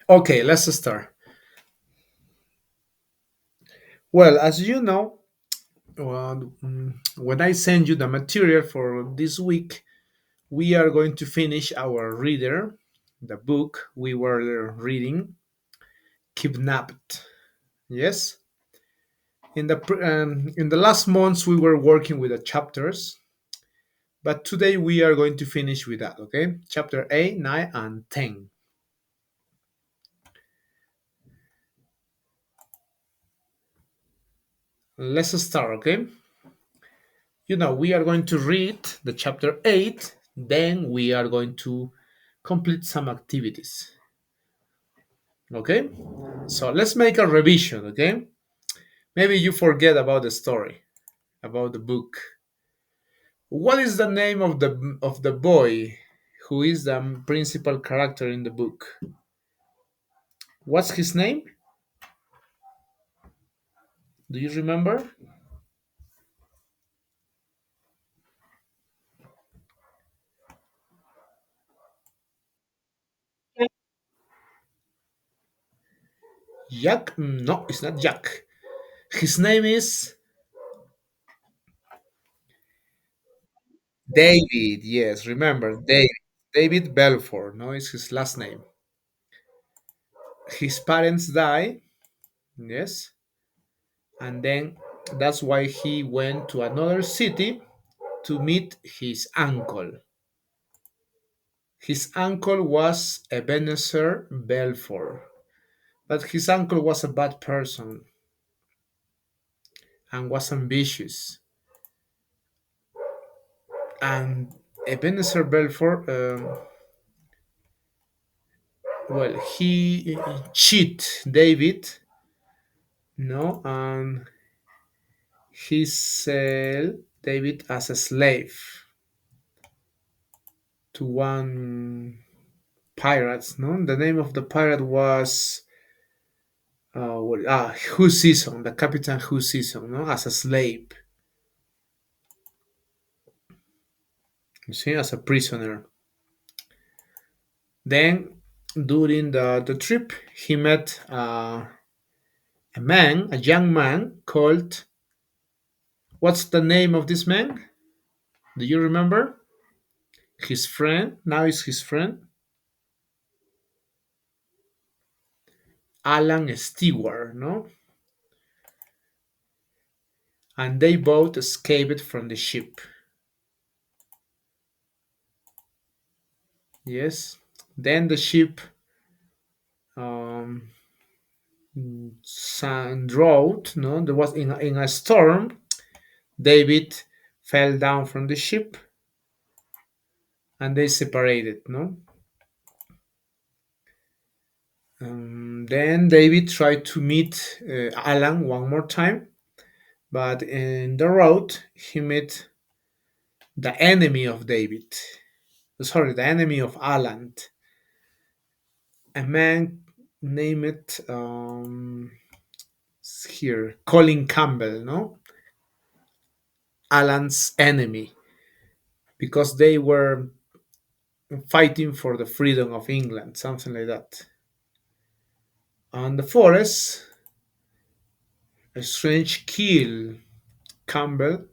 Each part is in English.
Okay, let's start. Well, as you know, when I send you the material for this week, we are going to finish our reader, the book we were reading, Kidnapped. Yes. In the last months, we were working with the chapters, but today we are going to finish with that. Okay, chapter 8, 9, and 10. Let's start. Okay. We are going to read the chapter 8, then we are going to complete some activities. Okay, so let's make a revision. Okay, maybe you forget about the story, about the book. What is the name of the boy who is the principal character in the book? What's his name? Do you remember? Jack? No, it's not Jack. His name is David. Yes, remember David. David Belfort. No, is his last name. His parents die. Yes, and then that's why he went to another city to meet his uncle. His uncle was Ebenezer Belfort, but his uncle was a bad person and was ambitious. And Ebenezer Belfort, well, he cheat David, no, and he sell David as a slave to one pirates. No, the name of the pirate was Who Season, the Captain Who Season, no, as a slave. You see, as a prisoner. Then, during the trip, he met a young man called. What's the name of this man? Do you remember? His friend. Now is his friend, Alan Stewart, no? And they both escaped from the ship. Yes. Then the ship um, sank. No, there was in a storm. David fell down from the ship, and they separated. No. Then David tried to meet Alan one more time, but in the road he met the enemy of David. Sorry, the enemy of Alan, a man named here Colin Campbell. No, Alan's enemy, because they were fighting for the freedom of England, something like that. On the forest, a strange kill Campbell,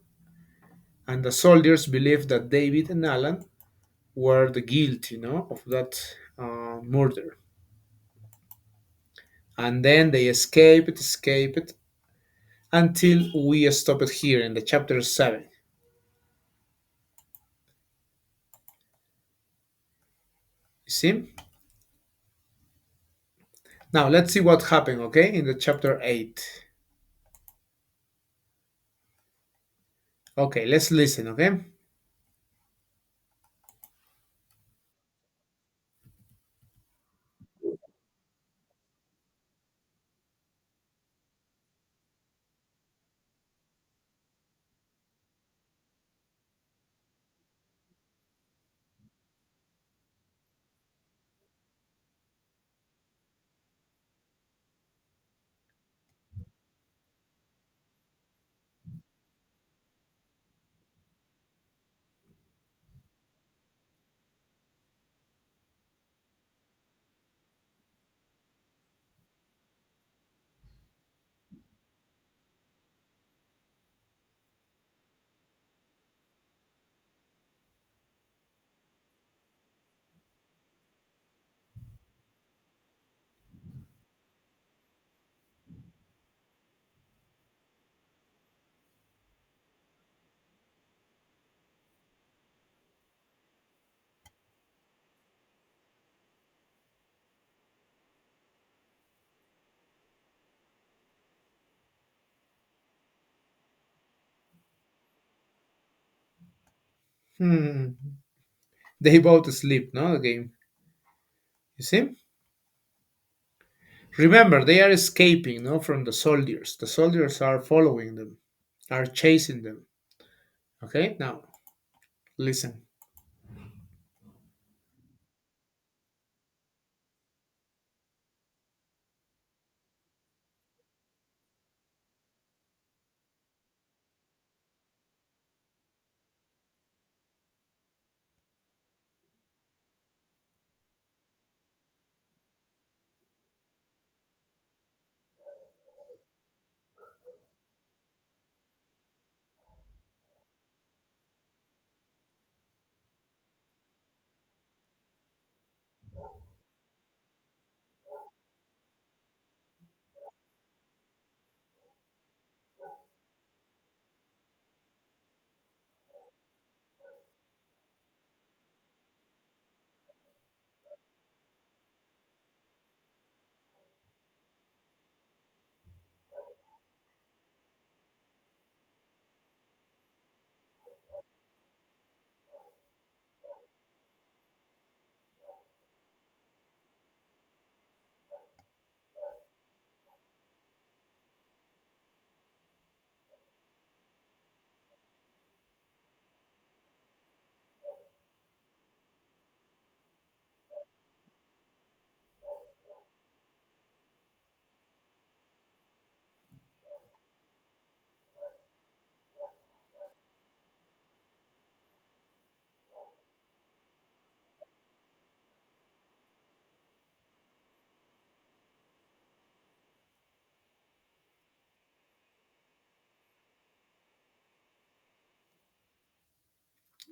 and the soldiers believed that David and Alan were the guilty, of that murder. And then they escaped until we stopped here in the chapter 7. You see? Now let's see what happened, okay, in the chapter 8. Okay, let's listen, okay? Hmm. They both sleep, no? Again. You see? Remember, they are escaping, no, from the soldiers. The soldiers are following them, are chasing them. Okay? Now, listen.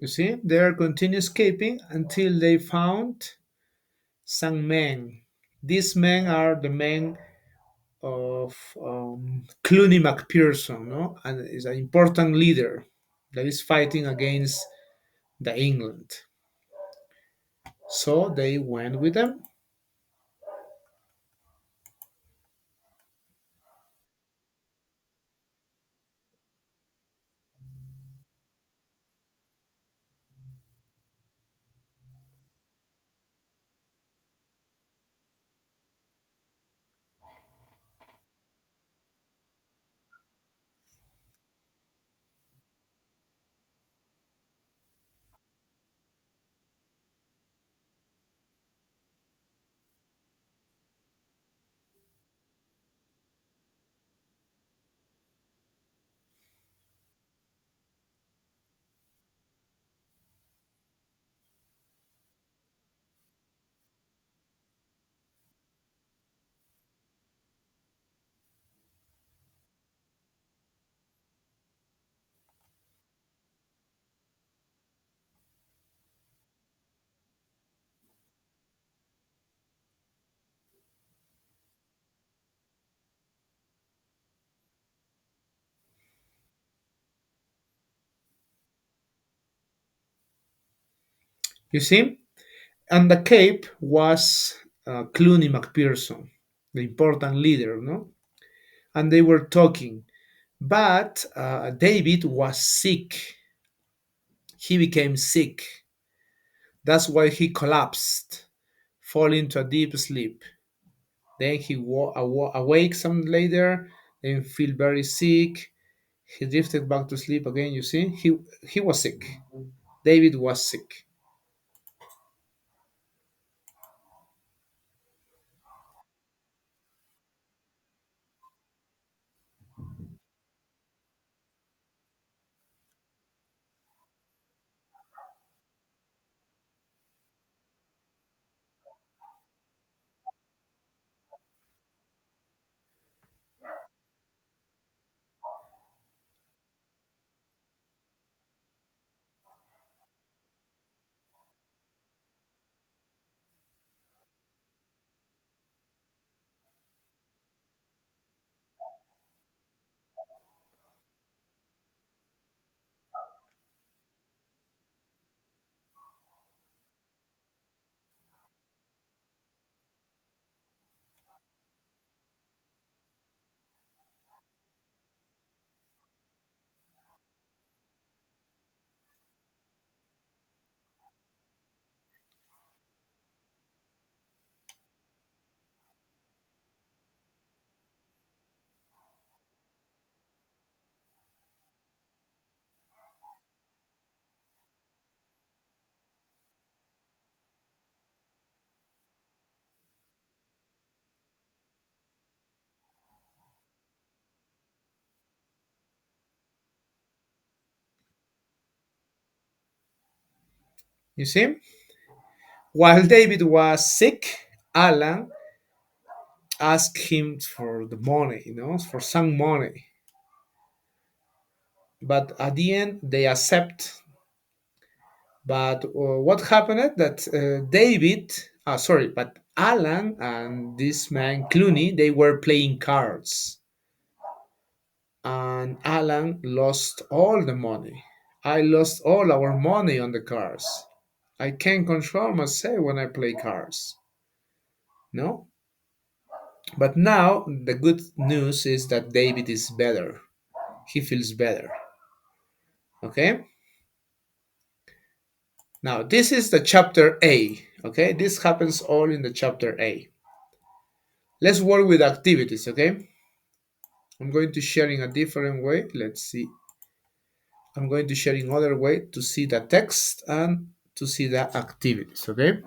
You see? They are continue escaping until they found some men. These men are the men of Clooney McPherson, no? And is an important leader that is fighting against the England. So they went with them. You see? And the Cape was Clooney McPherson, the important leader, no? And they were talking. But David was sick. He became sick. That's why he collapsed, fall into a deep sleep. Then he awake some later, then feel very sick. He drifted back to sleep again. You see, he was sick. David was sick. You see? While David was sick, Alan asked him for the money, for some money. But at the end, they accept. But what happened that but Alan and this man Clooney, they were playing cards, and Alan lost all the money. I lost all our money on the cards. I can't control myself when I play cards. No? But now the good news is that David is better. He feels better. Okay? Now this is the chapter A. Okay? This happens all in the chapter A. Let's work with activities, okay? I'm going to share in a different way. Let's see. I'm going to share in other way to see the text and to see the activities, okay?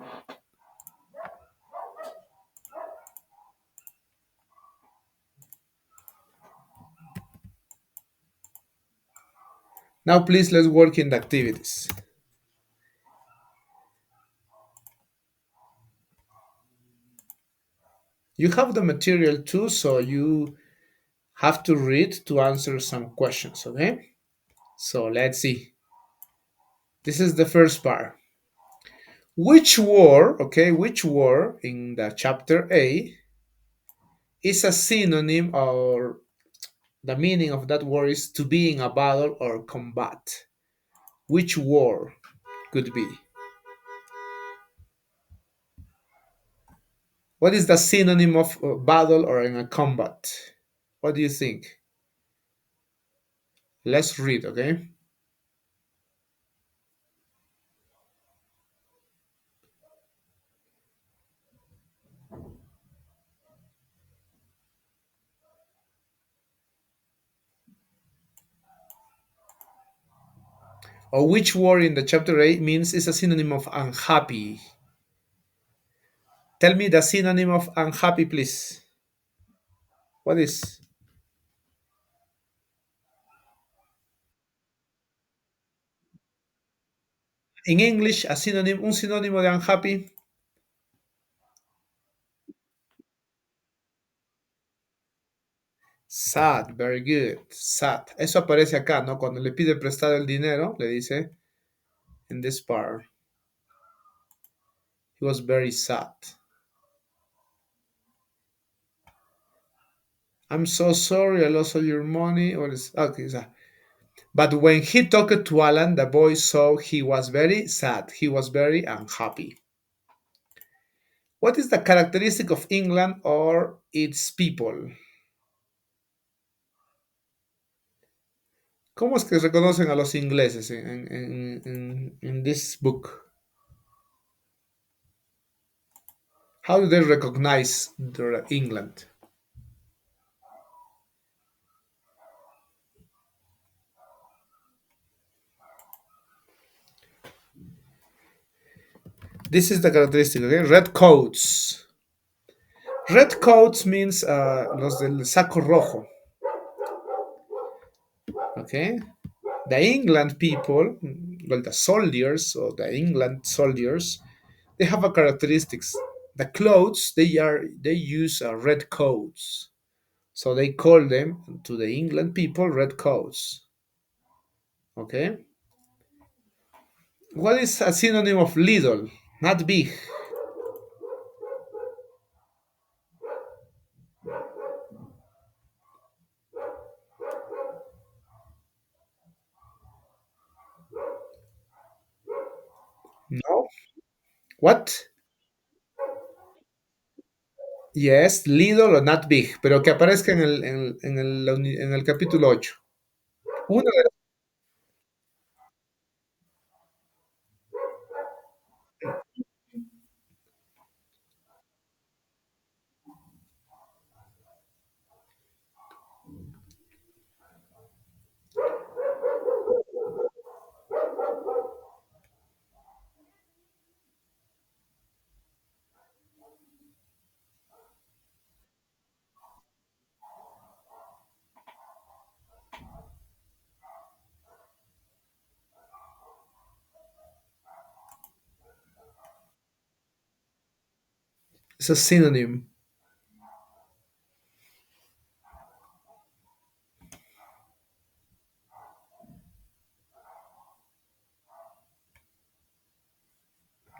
Now please let's work in the activities. You have the material too, so you have to read to answer some questions, okay? So let's see. This is the first part. Which word in the chapter A is a synonym, or the meaning of that word is to be in a battle or combat? Which word could be? What is the synonym of battle or in a combat? What do you think? Let's read, okay? Or which word in the chapter A means is a synonym of unhappy? Tell me the synonym of unhappy, please. What is? In English, un sinónimo de unhappy. Sad, very good. Sad. Eso aparece acá, ¿no? Cuando le pide prestado el dinero, le dice, in this part, he was very sad. I'm so sorry I lost all your money. What is, okay, so, but when he talked to Alan, the boy saw he was very sad. He was very unhappy. What is the characteristic of England or its people? ¿Cómo es que reconocen a los ingleses in this book? How do they recognize England? This is the characteristic, okay? Red coats. Red coats means los del saco rojo, okay? The England people, well, the soldiers or the England soldiers, they have a characteristics. The clothes they use red coats, so they call them to the England people red coats. Okay, what is a synonym of little? Not big. No. What? Yes, little o not big, pero que aparezca en el capítulo 8. Una de It's a synonym.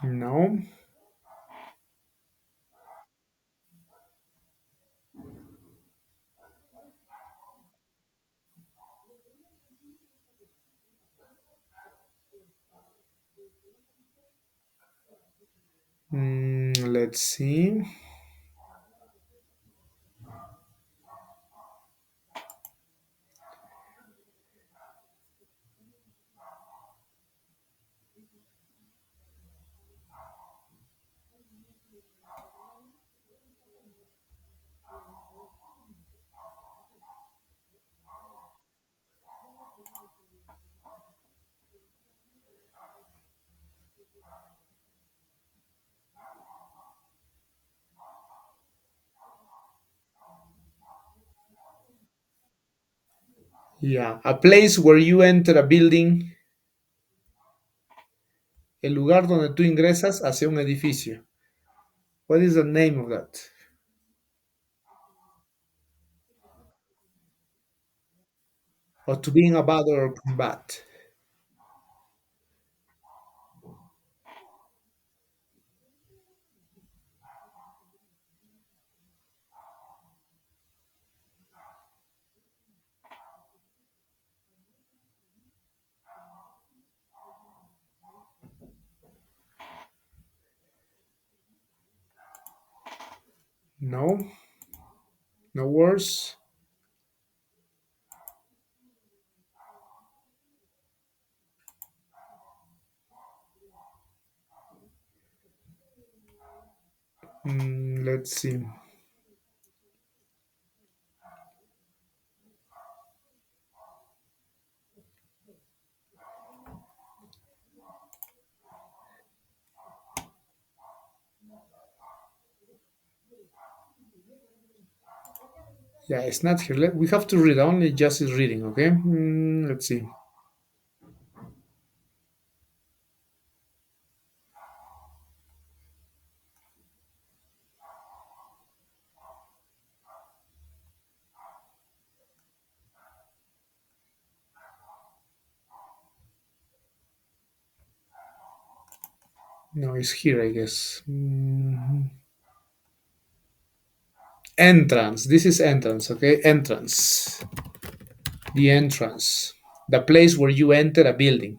No. Let's see. Yeah, a place where you enter a building, el lugar donde tú ingresas hacia un edificio. What is the name of that? Or to being about or combat? No, no words. Let's see. Yeah, it's not here. We have to read. Only just is reading. Okay. Let's see. No, it's here, I guess. Entrance. This is entrance. Okay, entrance. The entrance. The place where you enter a building.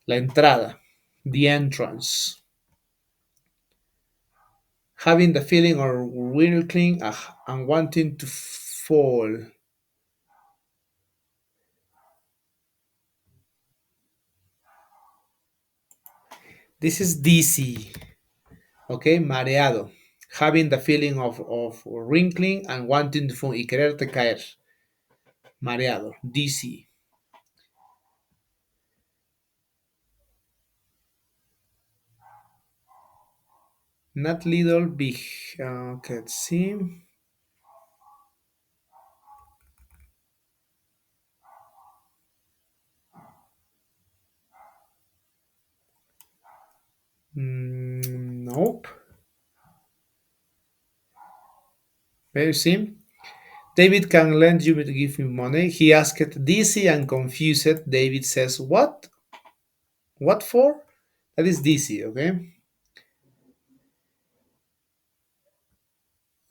La entrada. The entrance. Having the feeling or wrinkling and wanting to fall. This is DC. Okay, mareado. Having the feeling of wrinkling and wanting to fall y quererte caer. Mareado. DC. Not little, big. Okay, let's see. Nope. Very see. David can lend you to give him money. He asked DC and confused. David says, "What? What for?" That is DC, okay?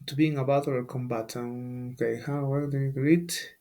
To being a battle or combat. Okay, how well do you greet?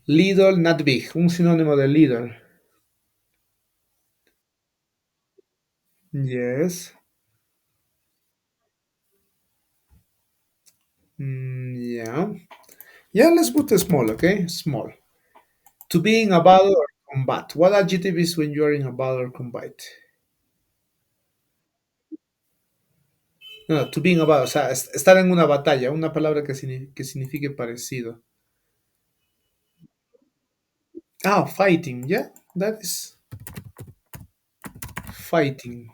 Little, not big. Un sinónimo de little. Yes. Yeah. Yeah, let's put a small, okay? Small. To be in a battle or combat. What adjective is when you are in a battle or combat? No, to being about, o sea, estar en una batalla, una palabra que signifique parecido. Ah, fighting, yeah, that is fighting.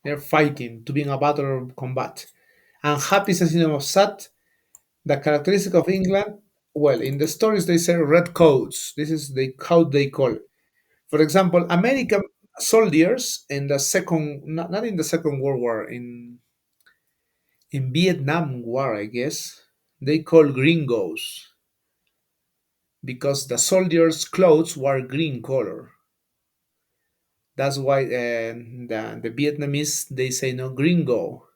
They're fighting, to be in a battle or combat. And happy is a synonym of sad. The characteristic of England, well, in the stories they say red coats. This is how they call it. For example, American soldiers in the second, not in the Second World War, in Vietnam War, I guess, they call gringos because the soldiers' clothes were green color. That's why the Vietnamese they say no gringo.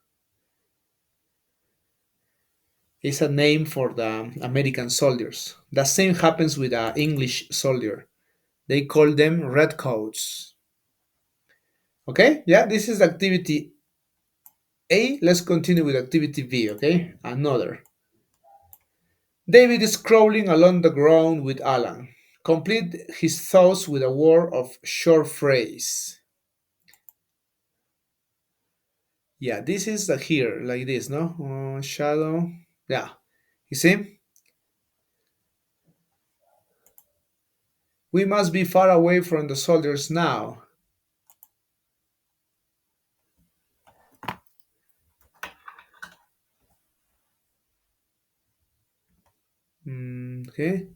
It's a name for the American soldiers. The same happens with the English soldier. They call them redcoats. Okay, yeah, this is activity A. Let's continue with activity B. Okay, another. David is crawling along the ground with Alan. Complete his thoughts with a word of short phrase. Yeah, this is the here, like this, no? Shadow. Yeah, you see? We must be far away from the soldiers now. Okay.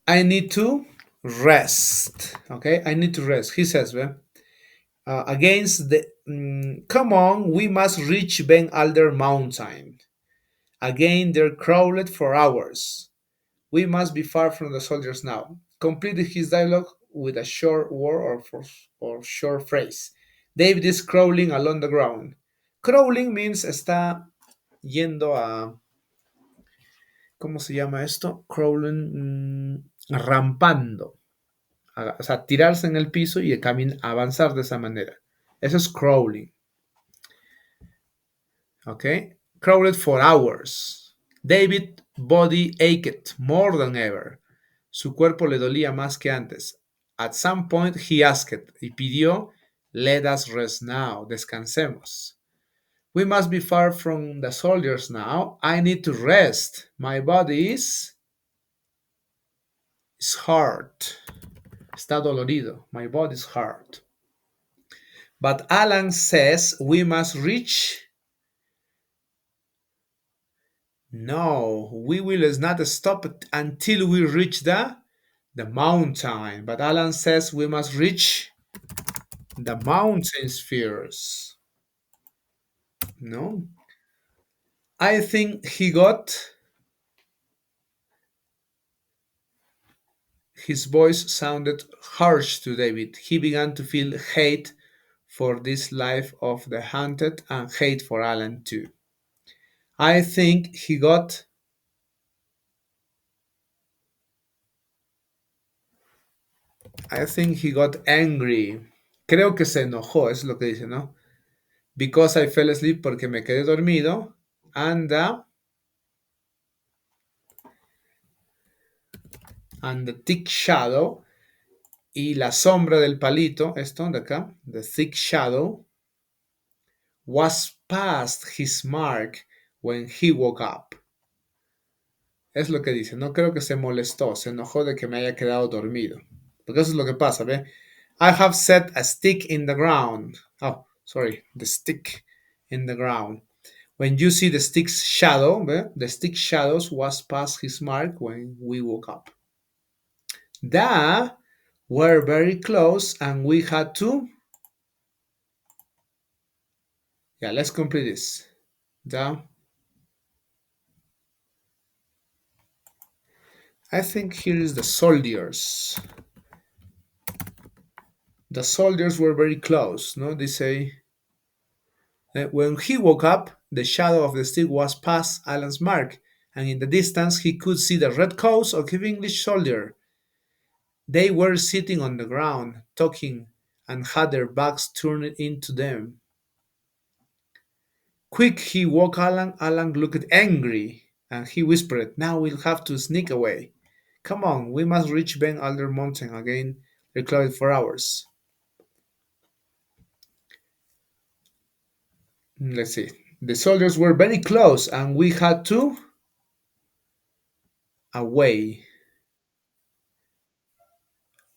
I need to rest. Okay, I need to rest. He says, well, against the. Come on, we must reach Ben Alder Mountain. Again, they're crawled for hours. We must be far from the soldiers now. Completed his dialogue with a short word or short phrase. David is crawling along the ground. Crawling means está yendo a. ¿Cómo se llama esto? Crawling, rampando. O sea, tirarse en el piso y avanzar de esa manera. Eso es crawling. ¿Ok? Crawled for hours. David body ached more than ever. Su cuerpo le dolía más que antes. At some point he asked y pidió, let us rest now, descansemos. We must be far from the soldiers now. I need to rest. My body is hurt. Está dolorido. My body is hurt. But Alan says we must reach. No, we will not stop until we reach the mountain. But Alan says we must reach the mountains first. No, I think he got. His voice sounded harsh to David. He began to feel hate for this life of the hunted and hate for Alan too. I think he got. I think he got angry. Creo que se enojó, es lo que dice, ¿no? Because I fell asleep porque me quedé dormido. And the thick shadow y la sombra del palito, esto de acá, the thick shadow, was past his mark when he woke up. Es lo que dice, no creo que se molestó, se enojó de que me haya quedado dormido. Porque eso es lo que pasa, ¿ve? I have set a stick in the ground. Oh, sorry, the stick in the ground. When you see the stick's shadow, ¿ve? The stick shadows was past his mark when we woke up. That were very close and we had to. Yeah, let's complete this. The I think here is the soldiers. The soldiers were very close, no? They say when he woke up, the shadow of the stick was past Alan's mark, and in the distance he could see the red coats of the English soldier. They were sitting on the ground, talking, and had their backs turned into them. Quick, he woke Alan. Alan looked angry, and he whispered, now we'll have to sneak away. Come on, we must reach Ben Alder Mountain again, reclouded for hours. Let's see. The soldiers were very close and we had to away.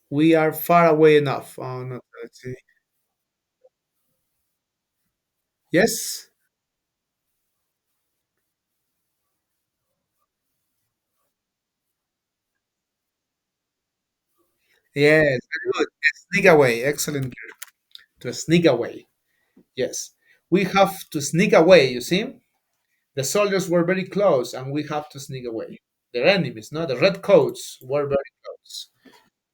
We are far away enough. Oh, no, let's see. Yes? Yes, very good. Sneak away. Excellent. To sneak away. Yes. We have to sneak away, you see? The soldiers were very close and we have to sneak away. Their enemies, no? The red coats were very close.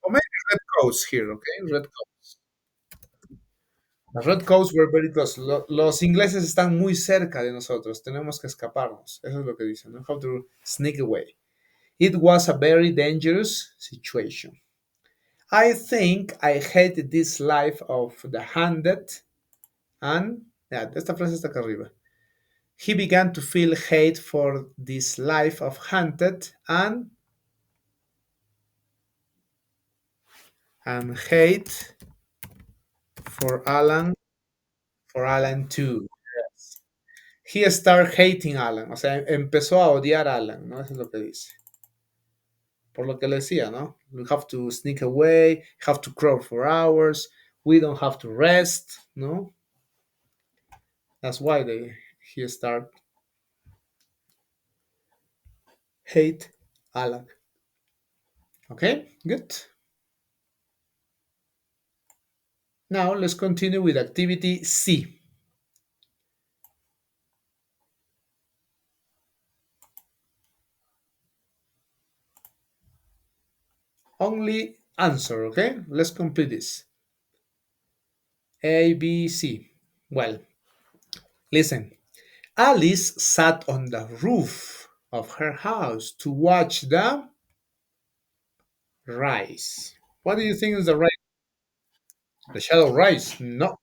Or maybe red coats here, okay? Red coats. Los red coats were very close. Los ingleses están muy cerca de nosotros. Tenemos que escaparnos. Eso es lo que dicen, ¿no? How to sneak away. It was a very dangerous situation. I think I hate this life of the handed and... Ya, esta frase está acá arriba. He began to feel hate for this life of hunted and hate for Alan too. Yes. He started hating Alan, o sea, empezó a odiar a Alan, ¿no? Eso es lo que dice. Por lo que le decía, ¿no? We have to sneak away, have to crawl for hours, we don't have to rest, ¿no? That's why he start hate Alan. Okay, good. Now let's continue with activity C. Only answer, okay? Let's complete this. A, B, C. Well, listen. Alice sat on the roof of her house to watch the rise. What do you think is the right? The shadow rise? No.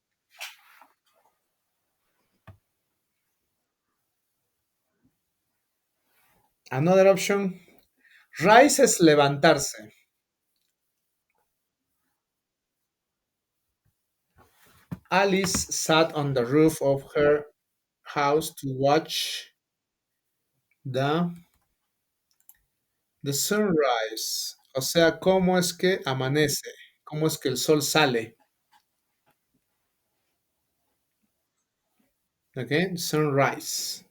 Another option. Rise es levantarse. Alice sat on the roof of her house to watch the, the sunrise. O sea, cómo es que amanece, cómo es que el sol sale. Okay, sunrise.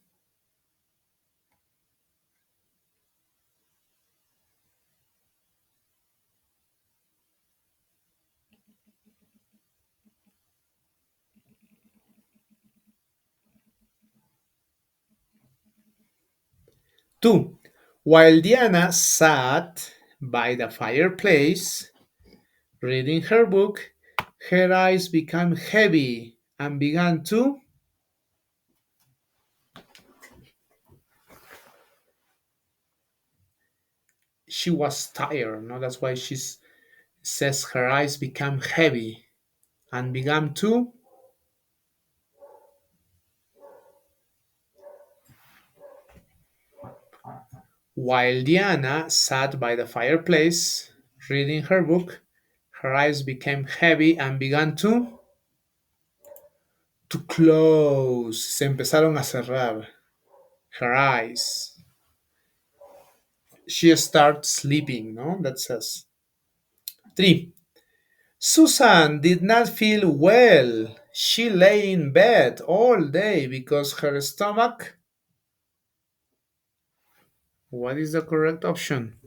2. While Diana sat by the fireplace reading her book, her eyes became heavy and began to. She was tired, no? That's why she says her eyes became heavy and began to. While Diana sat by the fireplace reading her book, her eyes became heavy and began to close. Se empezaron a cerrar. Her eyes. She started sleeping, no? That says. 3. Susan did not feel well. She lay in bed all day because her stomach. What is the correct option?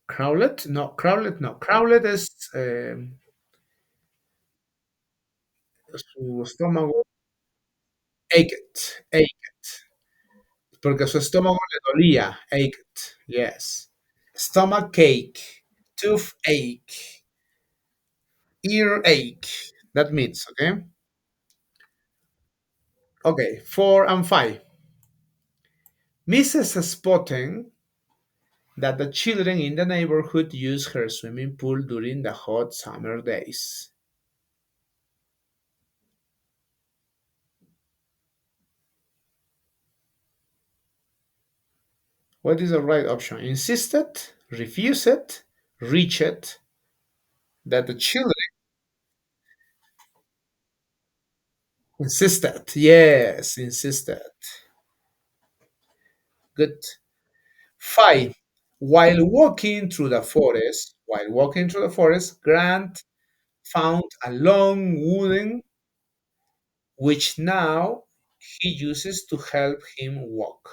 Crowlet? No, Crowlet no. Crowlet es su estómago ached, ached, porque su estómago le dolía, ached, yes. Stomach ache, toothache, earache. That means, okay? Okay, 4 and 5. Mrs. Spotten that the children in the neighborhood use her swimming pool during the hot summer days. What is the right option? Insisted, refused, reached, that the children insisted. Yes, insisted. Good. Five. While walking through the forest, Grant found a long wooden which now he uses to help him walk.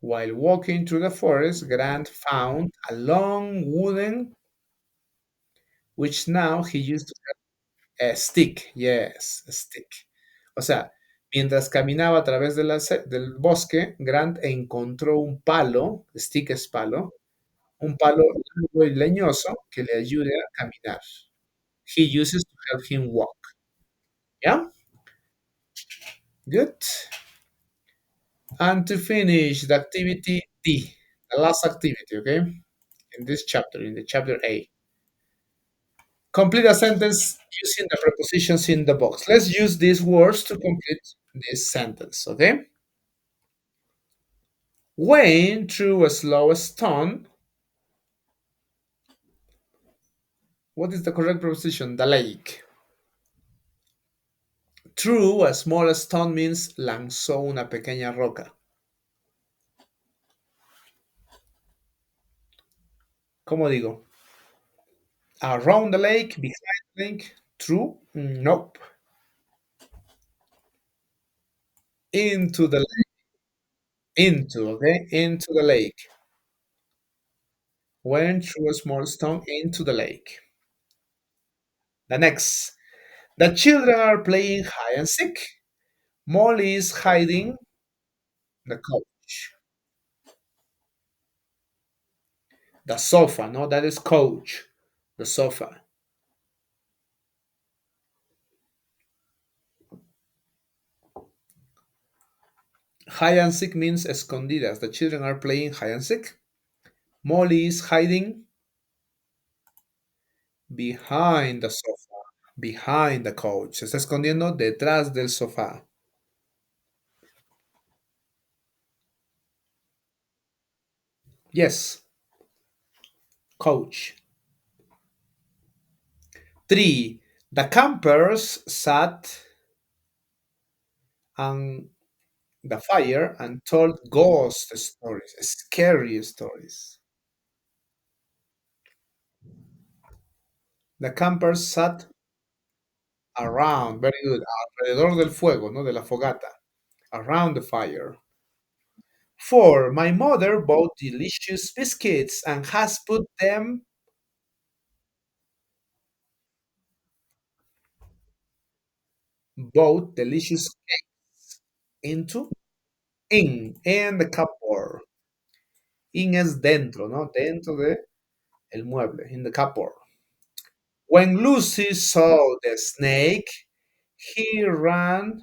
While walking through the forest, Grant found a long wooden which now he used to a stick. Yes, a stick. O sea, mientras caminaba a través de del bosque, Grant encontró un palo, stick es palo, un palo largo y leñoso que le ayude a caminar. He uses to help him walk. Yeah? Good. And to finish the activity D, the last activity, okay? In this chapter, in the chapter A. Complete a sentence using the prepositions in the box. Let's use these words to complete this sentence, okay? Wayne threw a slow stone. What is the correct preposition? The lake. Threw a small stone means lanzó una pequeña roca. ¿Cómo digo? Around the lake, behind the lake, through? Nope. Into the lake. Into, okay? Into the lake. Went through a small stone into the lake. The next. The children are playing hide and seek. Molly is hiding the couch. The sofa, no, that is couch. The sofa. Hide and seek means escondidas. The children are playing hide and seek. Molly is hiding behind the sofa. Behind the couch. Se está escondiendo detrás del sofá. Yes. Couch. 3. The campers sat on the fire and told ghost stories, scary stories. The campers sat around, very good, alrededor del fuego, ¿no? De la fogata, around the fire. 4. My mother bought delicious biscuits and has put them, bought delicious cakes into, in the cupboard. In es dentro, ¿no? Dentro de el mueble, in the cupboard. When Lucy saw the snake, he ran,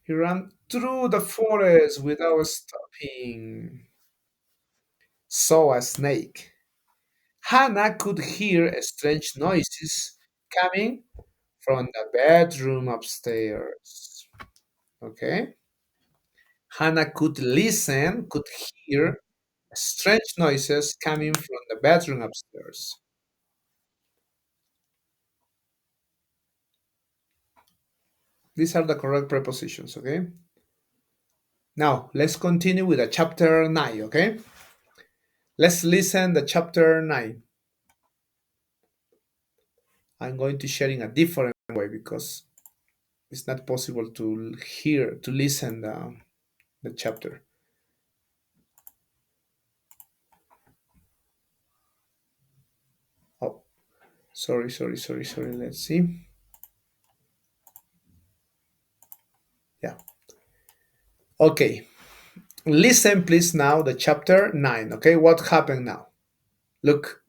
he ran through the forest without stopping. Saw a snake. Hannah could hear strange noises coming from the bedroom upstairs. Okay? Hannah could hear strange noises coming from the bedroom upstairs. These are the correct prepositions, okay? Now, let's continue with the chapter 9, okay? Let's listen the chapter 9. I'm going to share in a different way because it's not possible to hear, to listen the chapter. Oh, sorry. Let's see. Yeah. Okay. Listen, please, now the chapter 9. Okay. What happened now? Look.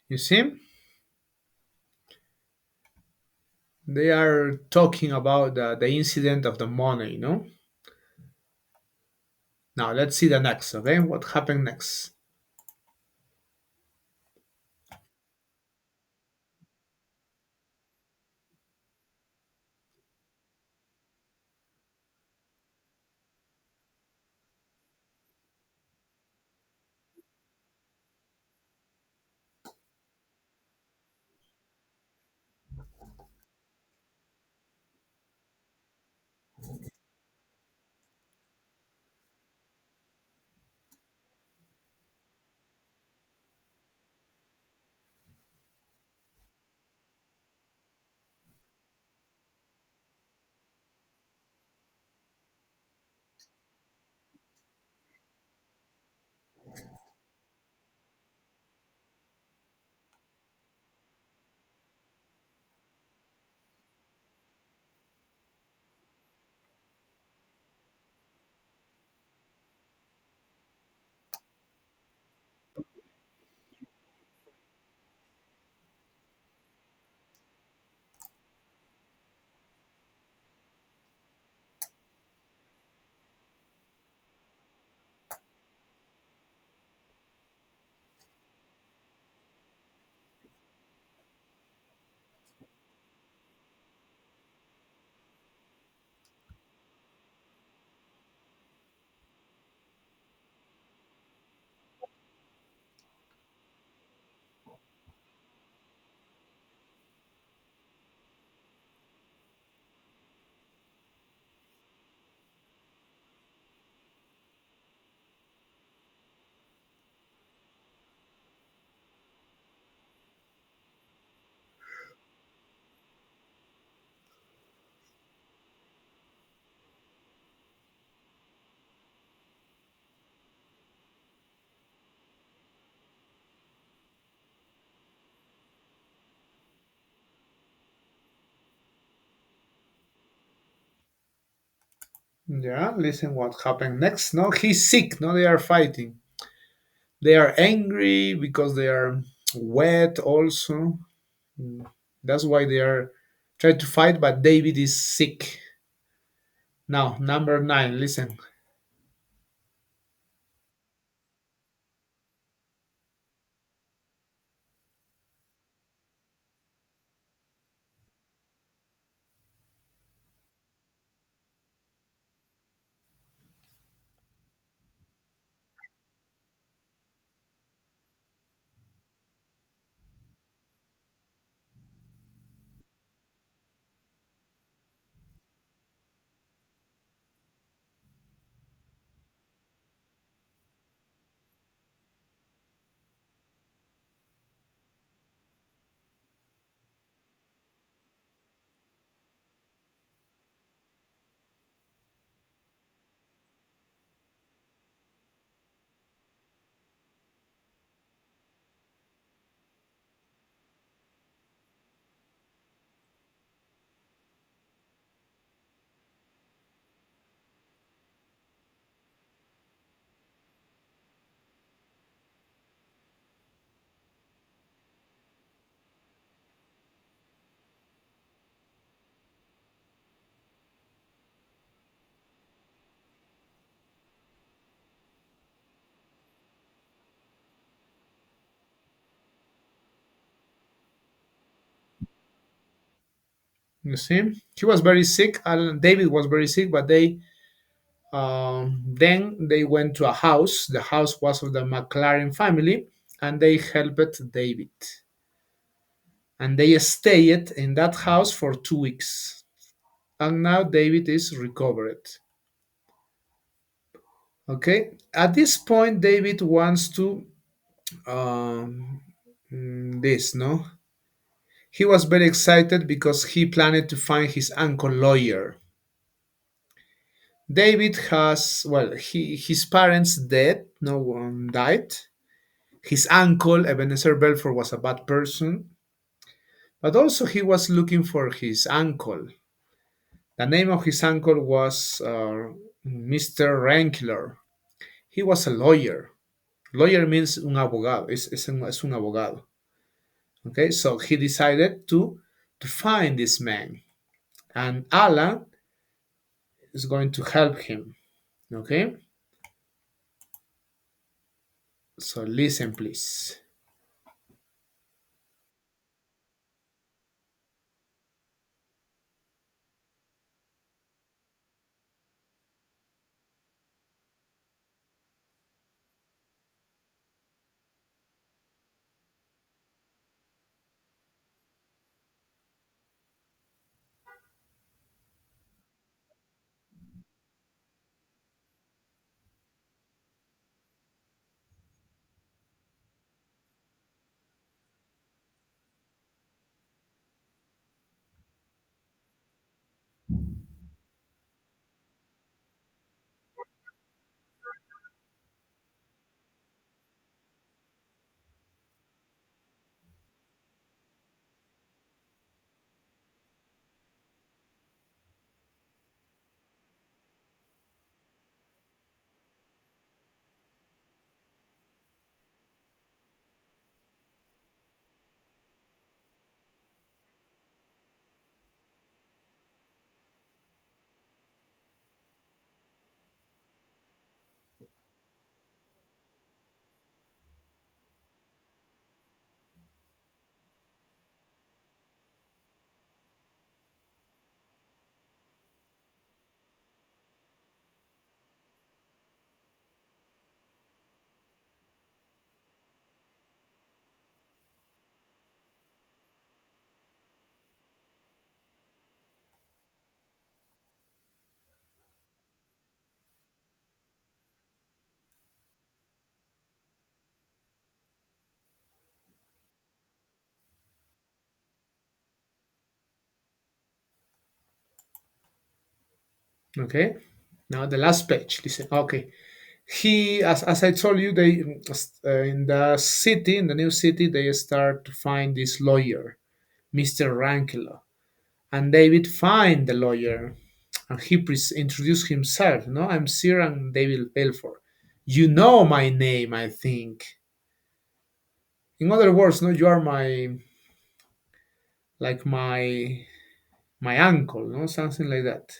You see, they are talking about the incident of the money, no? Now let's see the next, okay? What happened next? Yeah, listen what happened next. No, he's sick. No, they are fighting. They are angry because they are wet also. Mm, that's why they are trying to fight, but David is sick. Now, number nine, listen. You see, he was very sick. David was very sick, but they then they went to a house. The house was of the McLaren family, and they helped David. And they stayed in that house for 2 weeks. And now David is recovered. Okay. At this point, David wants to this no. He was very excited because he planned to find his uncle lawyer. David has, well, his parents dead, no one died. His uncle, Ebenezer Belfort, was a bad person, but also he was looking for his uncle. The name of his uncle was Mr. Rankler. He was a lawyer. Lawyer means un abogado, es un abogado. Okay, so he decided to find this man, and Alan is going to help him. Okay, so listen, please. Okay, now the last page. Listen. Okay, he, as I told you, they in the city, in the new city, they start to find this lawyer, Mr. Rankler, and David find the lawyer, and he introduced himself. No, I'm Sir and David Belfort. You know my name, I think. In other words, no, you are my, like my uncle, no, something like that.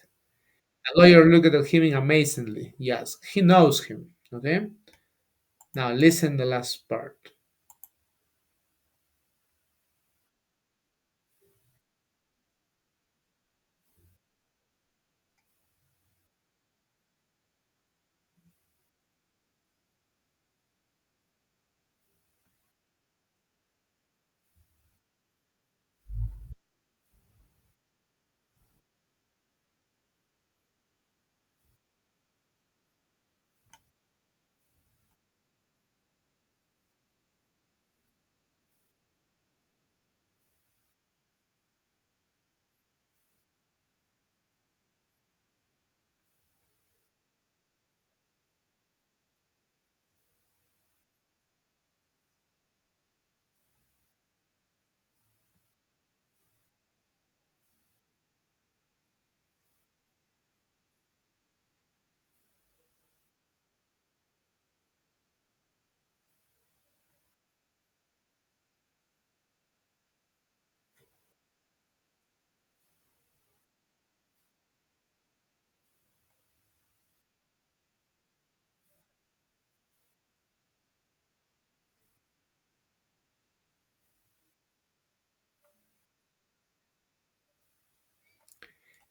The lawyer looked at him amazingly. Yes, he knows him. Okay, now listen the last part.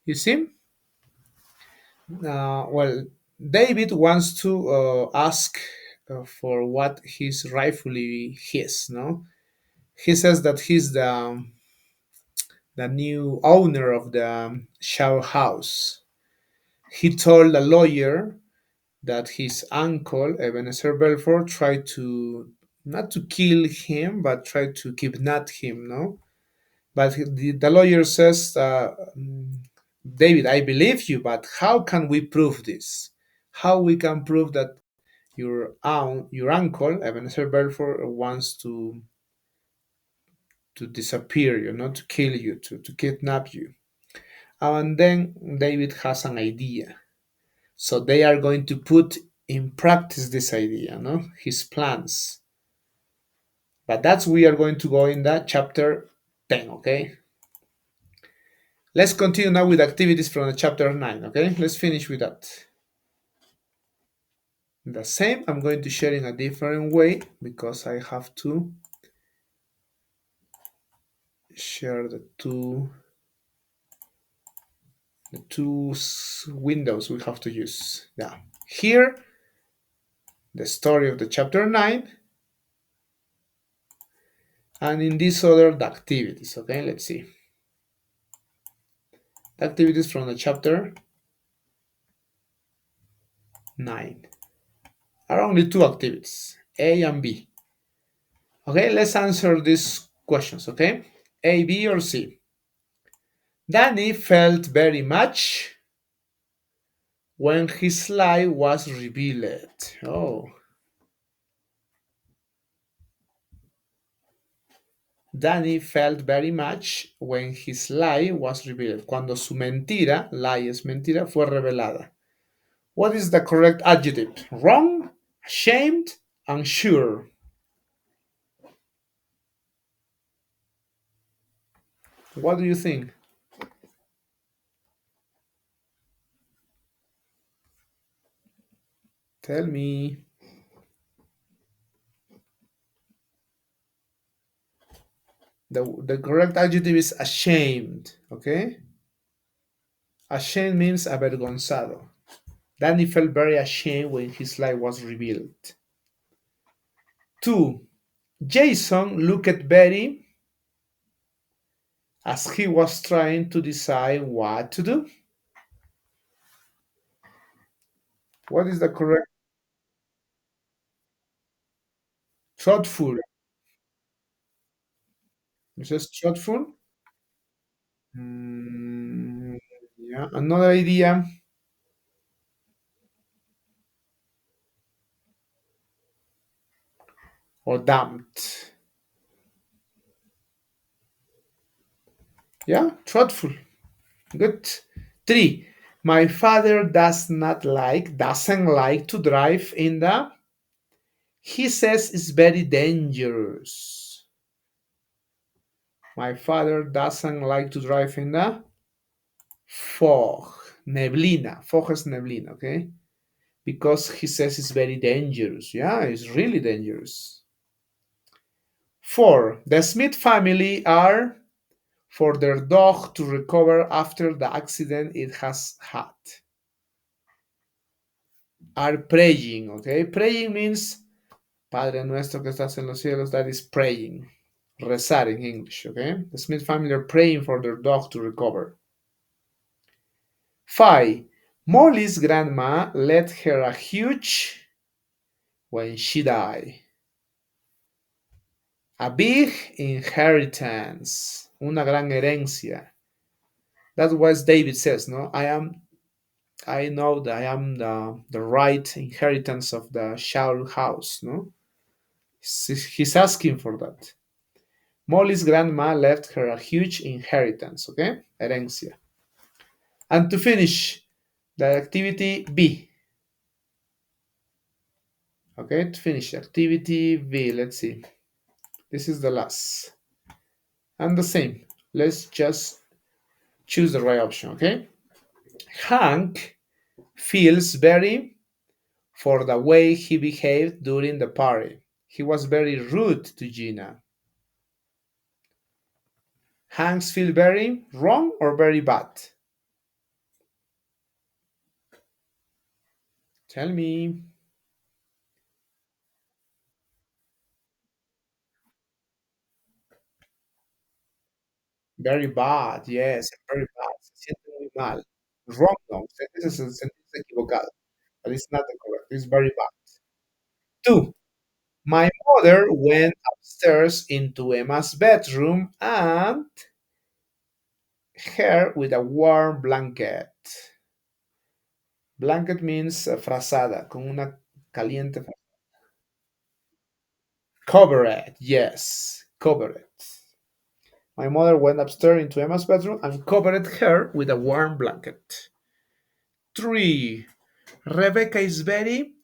You see, well, David wants to ask for what he's rightfully his. No, he says that he's the new owner of the shower house. He told a lawyer that his uncle Ebenezer Belfort tried to, not to kill him but tried to kidnap him. No, But the lawyer says, David, I believe you, but how can we prove this? How we can prove that your uncle Ebenezer Belfort wants to disappear you, not to kill you, to kidnap you? And then David has an idea. So they are going to put in practice this idea, no? His plans. But that's we are going to go in that chapter 10, okay? Let's continue now with activities from the chapter 9, okay? Let's finish with that. The same, I'm going to share in a different way because I have to share the two windows we have to use. Yeah. Here, the story of the chapter 9, and in this other, the activities, okay? Let's see. The activities from the chapter 9 are only two activities, A and B. Okay, let's answer these questions, okay? A, B, or C? Danny felt very much when his lie was revealed. Oh. Danny felt very much when his lie was revealed. Cuando su mentira, lie es mentira, fue revelada. What is the correct adjective? Wrong, ashamed, unsure. What do you think? Tell me. The correct adjective is ashamed, okay? Ashamed means avergonzado. Danny felt very ashamed when his lie was revealed. 2. Jason looked at Betty as he was trying to decide what to do. What is the correct? Thoughtful. Is it thoughtful? Yeah. Another idea. Or damped. Yeah, thoughtful. Good. 3. My father doesn't like to drive in the. He says it's very dangerous. My father doesn't like to drive in the fog. Neblina. Fog is neblina, okay? Because he says it's very dangerous. Yeah, it's really dangerous. 4. The Smith family are for their dog to recover after the accident it has had. Are praying, okay? Praying means Padre nuestro que estás en los cielos, that is praying. Rezar in English, okay? The Smith family are praying for their dog to recover. 5. Molly's grandma left her a huge when she died. A big inheritance. Una gran herencia. That's what David says, no? I know that I am the right inheritance of the Shaul house, no? He's asking for that. Molly's grandma left her a huge inheritance, okay? Herencia. And to finish, the activity B. Okay, to finish activity B, let's see. This is the last. And the same. Let's just choose the right option, okay? Hank feels very for the way he behaved during the party. He was very rude to Gina. Hanks feel very wrong or very bad? Tell me. Very bad, yes, very bad. Se siente muy mal. Wrong, no. Ese es el sentido equivocado. But it's not the correct. It's very bad. 2. My mother went upstairs into Emma's bedroom and her with a warm blanket. Blanket means frazada, con una caliente. Cover it, yes, cover it. My mother went upstairs into Emma's bedroom and covered her with a warm blanket. 3. Rebecca is very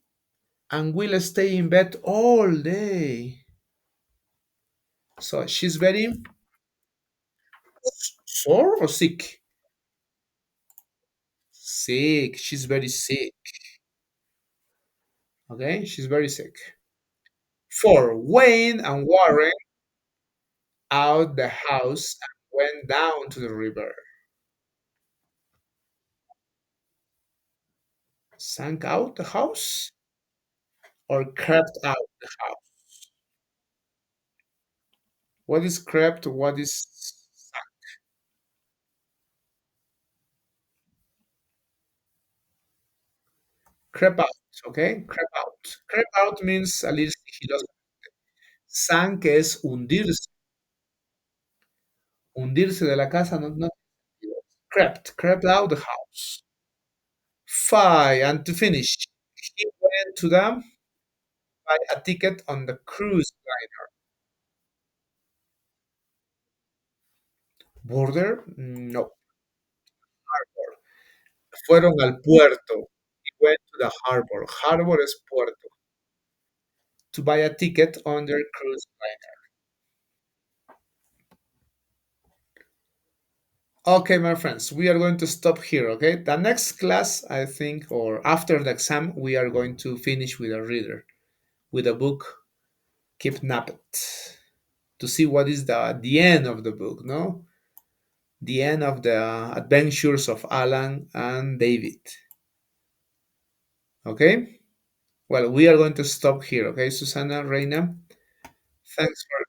and will stay in bed all day. So she's very sore or sick? Sick. She's very sick. Okay, she's very sick. 4. Wayne and Warren out the house and went down to the river. Sank out the house or crept out the house? What is crept? What is crept out? Okay, crept out. Crept out means salir sigiloso. Sank es hundirse. Hundirse de la casa no. Crept out the house. 5. And to finish, he went to them buy a ticket on the cruise liner. Border? No. Harbor. Fueron al puerto. He went to the harbor. Harbor es puerto. To buy a ticket on their cruise liner. Okay, my friends, we are going to stop here, okay? The next class, I think, or after the exam, we are going to finish with a reader, with a book, Kidnapped, to see what is the end of the book, no? The end of the adventures of Alan and David. Okay? Well, we are going to stop here, okay, Susana, Reina? Thanks for